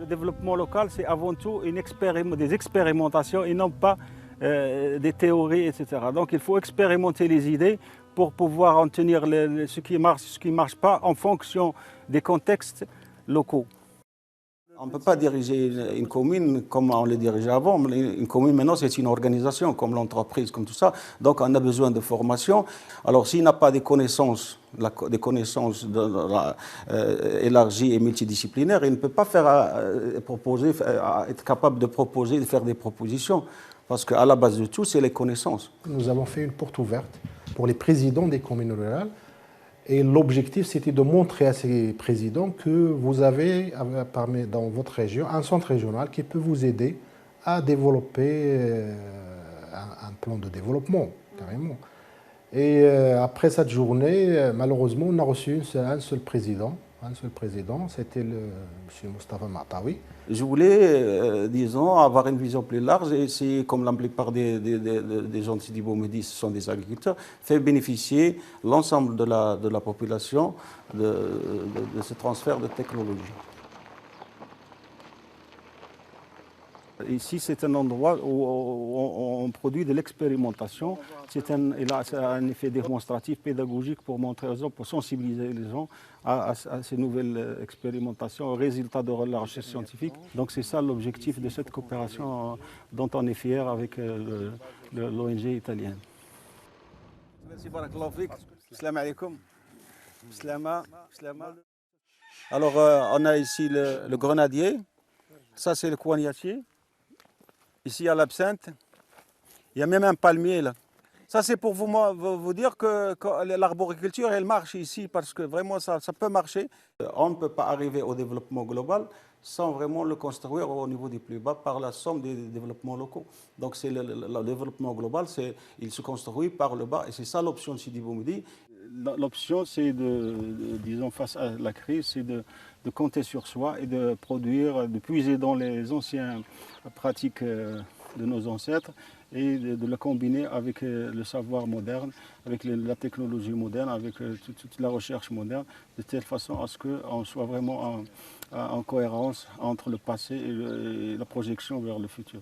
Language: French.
développement local, c'est avant tout des expérimentations et non pas des théories, etc. Donc il faut expérimenter les idées pour pouvoir en tenir ce qui marche, ce qui ne marche pas en fonction des contextes locaux. On ne peut pas diriger une commune comme on le dirigeait avant. Une commune maintenant c'est une organisation comme l'entreprise, comme tout ça. Donc on a besoin de formation. Alors s'il n'a pas des connaissances élargies et multidisciplinaires, il ne peut pas être capable de proposer, de faire des propositions. Parce qu'à la base de tout, c'est les connaissances. Nous avons fait une porte ouverte pour les présidents des communes rurales. Et l'objectif, c'était de montrer à ces présidents que vous avez dans votre région un centre régional qui peut vous aider à développer un plan de développement, carrément. Et après cette journée, malheureusement, on a reçu un seul président, c'était M. Moustapha Matawi. Je voulais, disons, avoir une vision plus large et essayer, comme la plupart des gens de Sidi Bou Mehdi, ce sont des agriculteurs, faire bénéficier l'ensemble de la population de ce transfert de technologie. Ici, c'est un endroit où on produit de l'expérimentation. C'est un effet démonstratif, pédagogique pour montrer aux gens, pour sensibiliser les gens à ces nouvelles expérimentations, aux résultats de la recherche scientifique. Donc c'est ça l'objectif de cette coopération dont on est fier avec l'ONG italienne. Merci, barakallahu fik. Salam alaikum. Alors on a ici le grenadier, ça c'est le coignacier. Ici, il y a l'absinthe. Il y a même un palmier là. Ça, c'est pour vous dire que l'arboriculture, elle marche ici parce que vraiment, ça peut marcher. On ne peut pas arriver au développement global sans vraiment le construire au niveau du plus bas par la somme des développements locaux. Donc, c'est le développement global, il se construit par le bas et c'est ça l'option de Sidi Bou Mehdi. L'option, c'est disons, face à la crise, c'est de compter sur soi et de produire, de puiser dans les anciennes pratiques de nos ancêtres et de le combiner avec le savoir moderne, avec la technologie moderne, avec toute la recherche moderne, de telle façon à ce qu'on soit vraiment en cohérence entre le passé et la projection vers le futur.